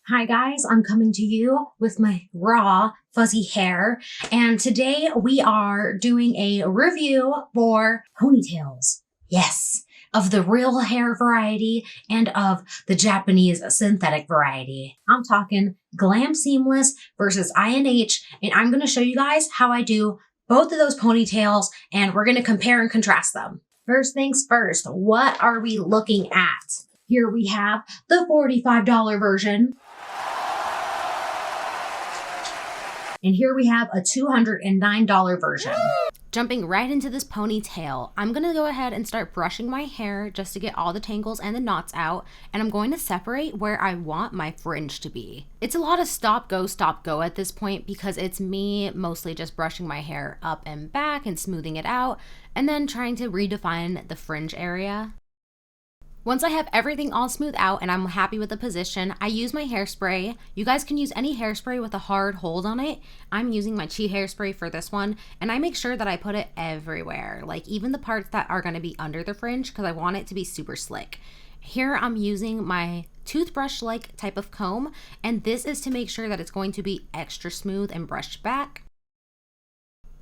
Hi guys, I'm coming to you with my raw fuzzy hair, and today we are doing a review for ponytails. Yes, of the real hair variety and of the Japanese synthetic variety. I'm talking Glam Seamless versus INH, and I'm going to show you guys how I do both of those ponytails, and we're going to compare and contrast them. First things first, what are we looking at? Here we have the $45 version. And here we have a $209 version. Jumping right into this ponytail, I'm going to go ahead and start brushing my hair just to get all the tangles and the knots out, and I'm going to separate where I want my fringe to be. It's a lot of stop, go at this point because it's me mostly just brushing my hair up and back and smoothing it out, and then trying to redefine the fringe area. Once I have everything all smoothed out and I'm happy with the position, I use my hairspray. You guys can use any hairspray with a hard hold on it. I'm using my Chi hairspray for this one, and I make sure that I put it everywhere, like even the parts that are going to be under the fringe because I want it to be super slick. Here I'm using my toothbrush-like type of comb, and this is to make sure that it's going to be extra smooth and brushed back.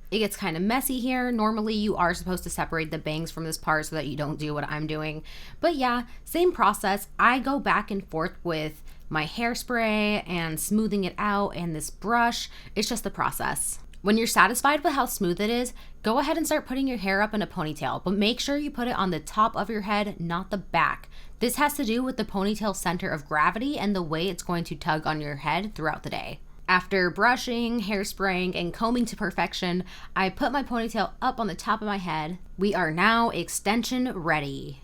It gets kind of messy here. Normally you are supposed to separate the bangs from this part so that you don't do what I'm doing. But yeah, same process. I go back and forth with my hairspray and smoothing it out and this brush. It's just the process. When you're satisfied with how smooth it is, go ahead and start putting your hair up in a ponytail, but make sure you put it on the top of your head, not the back. This has to do with the ponytail center of gravity and the way it's going to tug on your head throughout the day. After brushing, hairspraying, and combing to perfection, I put my ponytail up on the top of my head. We are now extension ready.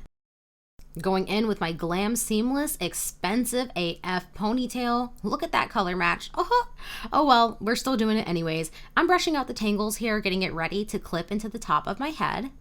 Going in with my Glam Seamless expensive AF ponytail. Look at that color match. Oh well, we're still doing it anyways. I'm brushing out the tangles here, getting it ready to clip into the top of my head.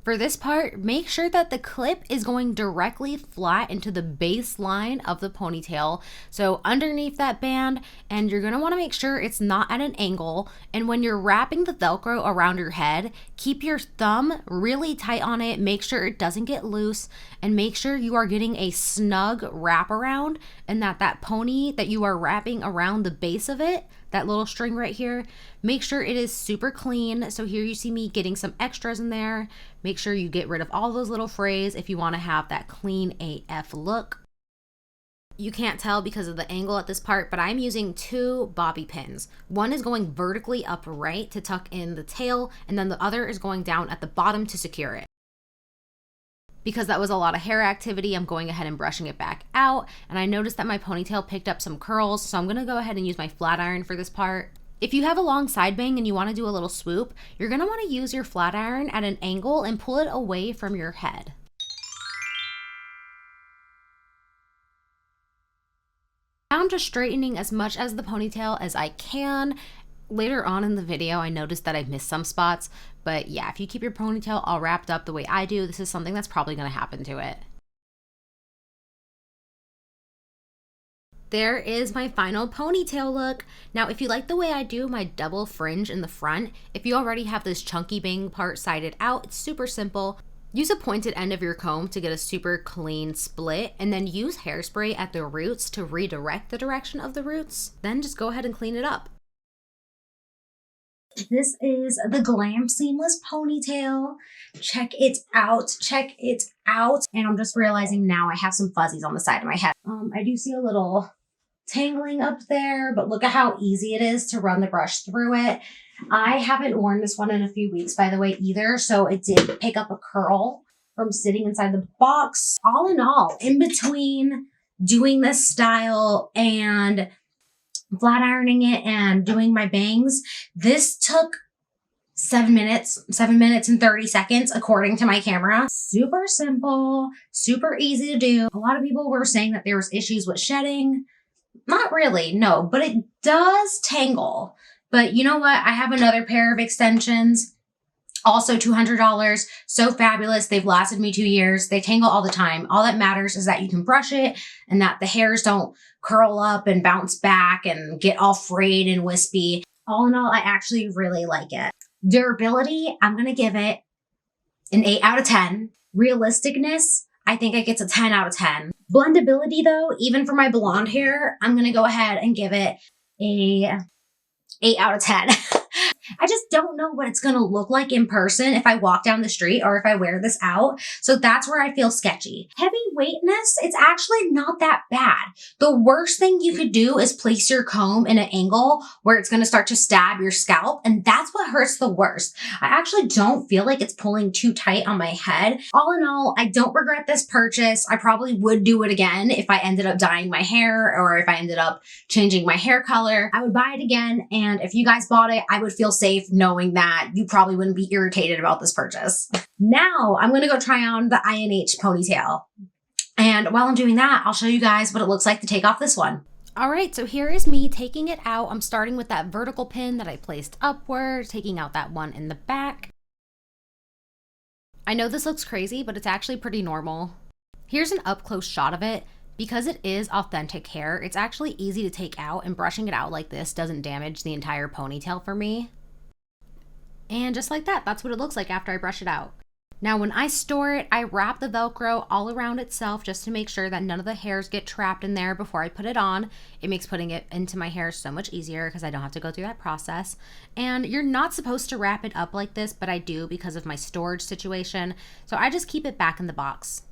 For this part, make sure that the clip is going directly flat into the base line of the ponytail, so underneath that band, and you're going to want to make sure it's not at an angle. And when you're wrapping the Velcro around your head, keep your thumb really tight on it, make sure it doesn't get loose, and make sure you are getting a snug wrap around, and that pony that you are wrapping around the base of it, that little string right here, make sure it is super clean. So here you see me getting some extras in there. Make sure you get rid of all those little frays if you want to have that clean AF look. You can't tell because of the angle at this part, but I'm using two bobby pins. One is going vertically upright to tuck in the tail, and then the other is going down at the bottom to secure it. Because that was a lot of hair activity, I'm going ahead and brushing it back out, and I noticed that my ponytail picked up some curls, so I'm going to go ahead and use my flat iron for this part. If you have a long side bang and you want to do a little swoop, you're going to want to use your flat iron at an angle and pull it away from your head. Now I'm just straightening as much as the ponytail as I can. Later on in the video, I noticed that I missed some spots, but yeah, if you keep your ponytail all wrapped up the way I do, this is something that's probably going to happen to it. There is my final ponytail look. Now, if you like the way I do my double fringe in the front, if you already have this chunky bang part sided out, it's super simple. Use a pointed end of your comb to get a super clean split, and then use hairspray at the roots to redirect the direction of the roots. Then just go ahead and clean it up. This is the Glam Seamless ponytail. Check it out. Check it out. And I'm just realizing now I have some fuzzies on the side of my head. I do see a little tangling up there, but look at how easy it is to run the brush through it. I haven't worn this one in a few weeks, by the way, either. So it did pick up a curl from sitting inside the box. All in all, in between doing this style and flat ironing it and doing my bangs, this took 7 minutes and 30 seconds according to my camera. Super simple, super easy to do. A lot of people were saying that there was issues with shedding. Not really, no, but it does tangle. But you know what? I have another pair of extensions, also $200, so fabulous. They've lasted me 2 years. They tangle all the time. All that matters is that you can brush it and that the hairs don't curl up and bounce back and get all frayed and wispy. All in all, I actually really like it. Durability, I'm going to give it an 8 out of 10. Realisticness, I think it gets a 10 out of 10. Blendability though, even for my blonde hair, I'm going to go ahead and give it a 8 out of 10. I just don't know what it's going to look like in person if I walk down the street or if I wear this out. So that's where I feel sketchy. Heavyweightness, it's actually not that bad. The worst thing you could do is place your comb in an angle where it's going to start to stab your scalp. And that's what hurts the worst. I actually don't feel like it's pulling too tight on my head. All in all, I don't regret this purchase. I probably would do it again if I ended up dyeing my hair or if I ended up changing my hair color. I would buy it again. And if you guys bought it, I would feel safe knowing that you probably wouldn't be irritated about this purchase. Now I'm going to go try on the INH ponytail. And while I'm doing that, I'll show you guys what it looks like to take off this one. All right, so here is me taking it out. I'm starting with that vertical pin that I placed upward, taking out that one in the back. I know this looks crazy, but it's actually pretty normal. Here's an up-close shot of it. Because it is authentic hair, it's actually easy to take out, and brushing it out like this doesn't damage the entire ponytail for me. And just like that, that's what it looks like after I brush it out. Now when I store it, I wrap the Velcro all around itself just to make sure that none of the hairs get trapped in there before I put it on. It makes putting it into my hair so much easier because I don't have to go through that process. And you're not supposed to wrap it up like this, but I do because of my storage situation. So I just keep it back in the box.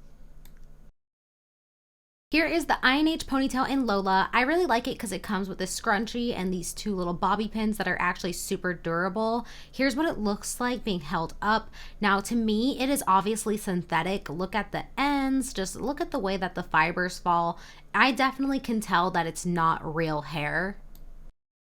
Here is the INH ponytail in Lola. I really like it because it comes with this scrunchie and these two little bobby pins that are actually super durable. Here's what it looks like being held up. Now to me, it is obviously synthetic. Look at the ends, just look at the way that the fibers fall. I definitely can tell that it's not real hair.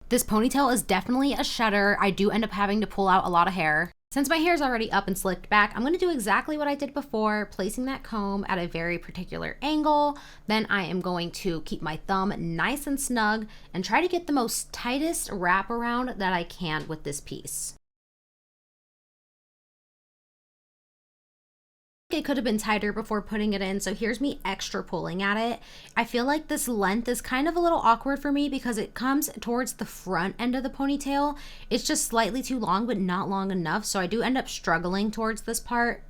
This ponytail is definitely a shedder. I do end up having to pull out a lot of hair. Since my hair is already up and slicked back, I'm going to do exactly what I did before, placing that comb at a very particular angle. Then I am going to keep my thumb nice and snug and try to get the most tightest wraparound that I can with this piece. It could have been tighter before putting it in, so here's me extra pulling at it. I feel like this length is kind of a little awkward for me because it comes towards the front end of the ponytail. It's just slightly too long, but not long enough, so I do end up struggling towards this part.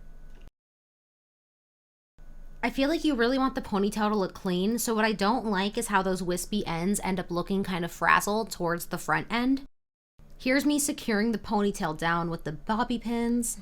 I feel like you really want the ponytail to look clean, so what I don't like is how those wispy ends end up looking kind of frazzled towards the front end. Here's me securing the ponytail down with the bobby pins.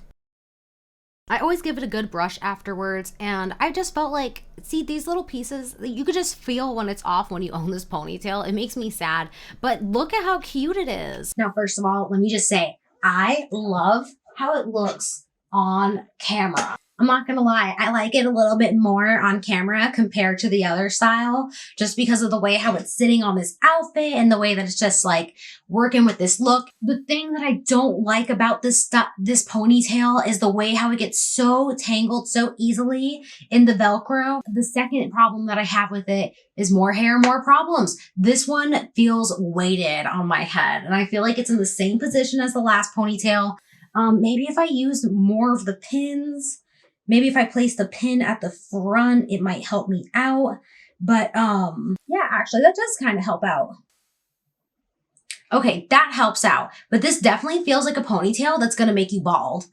I always give it a good brush afterwards, and I just felt like, see, these little pieces, you could just feel when it's off when you own this ponytail. It makes me sad, but look at how cute it is. Now, first of all, let me just say, I love how it looks on camera. I'm not gonna lie, I like it a little bit more on camera compared to the other style, just because of the way how it's sitting on this outfit and the way that it's just like working with this look. The thing that I don't like about this ponytail is the way how it gets so tangled so easily in the Velcro. The second problem that I have with it is more hair, more problems. This one feels weighted on my head, and I feel like it's in the same position as the last ponytail. Maybe if I used more of the pins, maybe if I place the pin at the front, it might help me out. But yeah, actually that does kind of help out. Okay, that helps out. But this definitely feels like a ponytail that's gonna make you bald.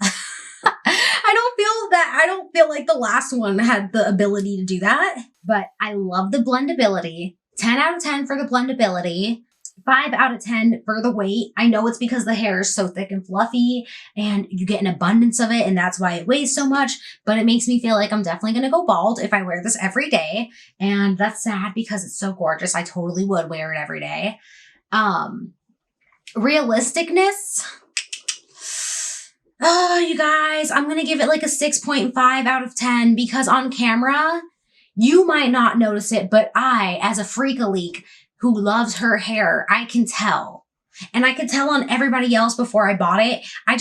I don't feel like the last one had the ability to do that. But I love the blendability. 10 out of 10 for the blendability. 5 out of 10 for the weight. I know it's because the hair is so thick and fluffy and you get an abundance of it and that's why it weighs so much, but it makes me feel like I'm definitely going to go bald if I wear this every day. And that's sad because it's so gorgeous. I totally would wear it every day. Realisticness. Oh, you guys, I'm going to give it like a 6.5 out of 10 because on camera, you might not notice it, but I, as a freak-a-leak, who loves her hair, I can tell. And I could tell on everybody else before I bought it. I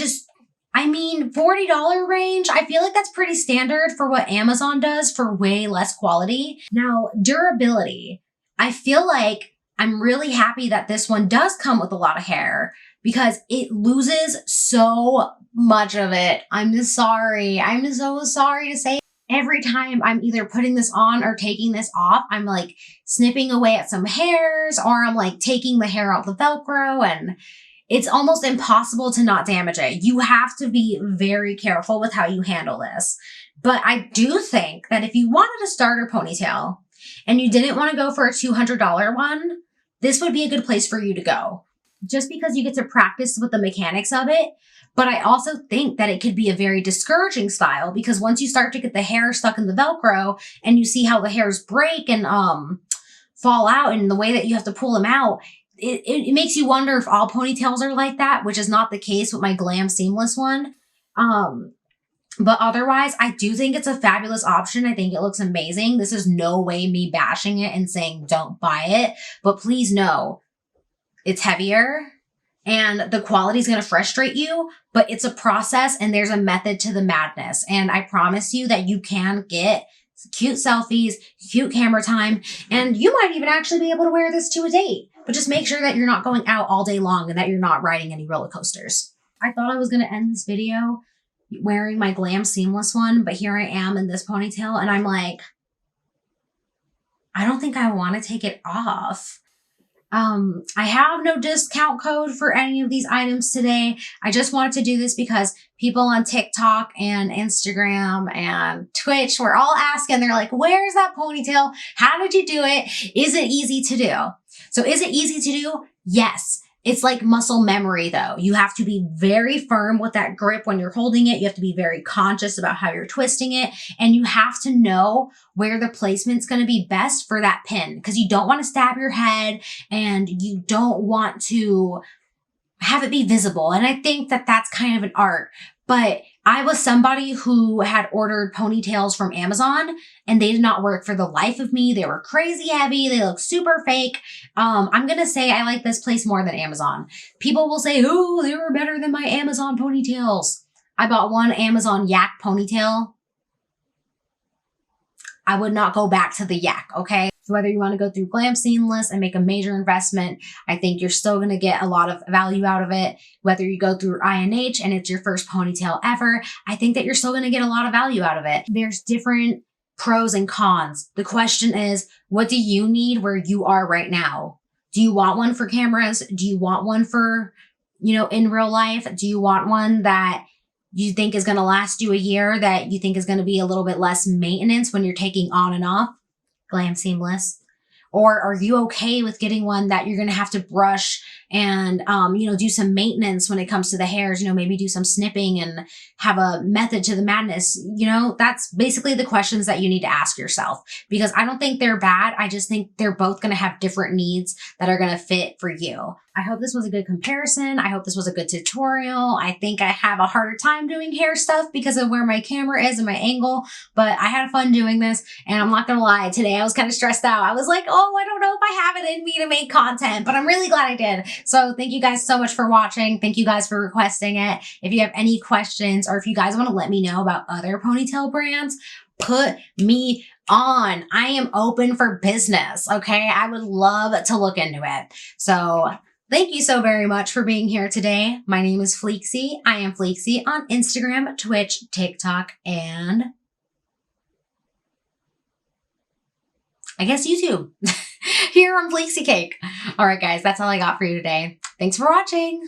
mean, $40 range, I feel like that's pretty standard for what Amazon does for way less quality. Now, durability. I feel like I'm really happy that this one does come with a lot of hair because it loses so much of it. I'm just sorry. I'm so sorry to say. Every time I'm either putting this on or taking this off, I'm like snipping away at some hairs or I'm like taking the hair out the Velcro, and it's almost impossible to not damage it. You have to be very careful with how you handle this. But I do think that if you wanted a starter ponytail and you didn't want to go for a $200 one, this would be a good place for you to go. Just because you get to practice with the mechanics of it. But I also think that it could be a very discouraging style, because once you start to get the hair stuck in the Velcro and you see how the hairs break and fall out and the way that you have to pull them out, it makes you wonder if all ponytails are like that, which is not the case with my Glam seamless one. But otherwise, I do think it's a fabulous option. I think it looks amazing. This is no way me bashing it and saying don't buy it, but please know it's heavier and the quality is going to frustrate you, but it's a process and there's a method to the madness. And I promise you that you can get cute selfies, cute camera time, and you might even actually be able to wear this to a date. But just make sure that you're not going out all day long and that you're not riding any roller coasters. I thought I was going to end this video wearing my Glam seamless one, but here I am in this ponytail and I'm like, I don't think I want to take it off. I have no discount code for any of these items today. I just wanted to do this because people on TikTok and Instagram and Twitch were all asking, they're like, where's that ponytail? How did you do it? Is it easy to do? So is it easy to do? Yes. It's like muscle memory though. You have to be very firm with that grip when you're holding it. You have to be very conscious about how you're twisting it. And you have to know where the placement's going to be best for that pin, because you don't want to stab your head and you don't want to have it be visible. And I think that that's kind of an art. But I was somebody who had ordered ponytails from Amazon and they did not work for the life of me. They were crazy heavy. They look super fake. I'm going to say I like this place more than Amazon. People will say, oh, they were better than my Amazon ponytails. I bought one Amazon yak ponytail. I would not go back to the yak, okay? So whether you want to go through Glam Seamless and make a major investment, I think you're still going to get a lot of value out of it. Whether you go through INH and it's your first ponytail ever, I think that you're still going to get a lot of value out of it. There's different pros and cons. The question is, what do you need where you are right now? Do you want one for cameras? Do you want one for, in real life? Do you want one that you think is going to last you a year, that you think is going to be a little bit less maintenance when you're taking on and off? Glam Seamless. Or are you okay with getting one that you're going to have to brush and, do some maintenance when it comes to the hairs, maybe do some snipping and have a method to the madness? That's basically the questions that you need to ask yourself, because I don't think they're bad. I just think they're both going to have different needs that are going to fit for you. I hope this was a good comparison. I hope this was a good tutorial. I think I have a harder time doing hair stuff because of where my camera is and my angle, but I had fun doing this. And I'm not going to lie, today I was kind of stressed out. I was like, oh, I don't know if I have it in me to make content, but I'm really glad I did. So thank you guys so much for watching. Thank you guys for requesting it. If you have any questions or if you guys want to let me know about other ponytail brands, put me on. I am open for business. Okay. I would love to look into it. So thank you so very much for being here today. My name is Fleeksy. I am Fleeksy on Instagram, Twitch, TikTok, and I guess YouTube. Here on Fleeksy Cake. All right, guys, that's all I got for you today. Thanks for watching.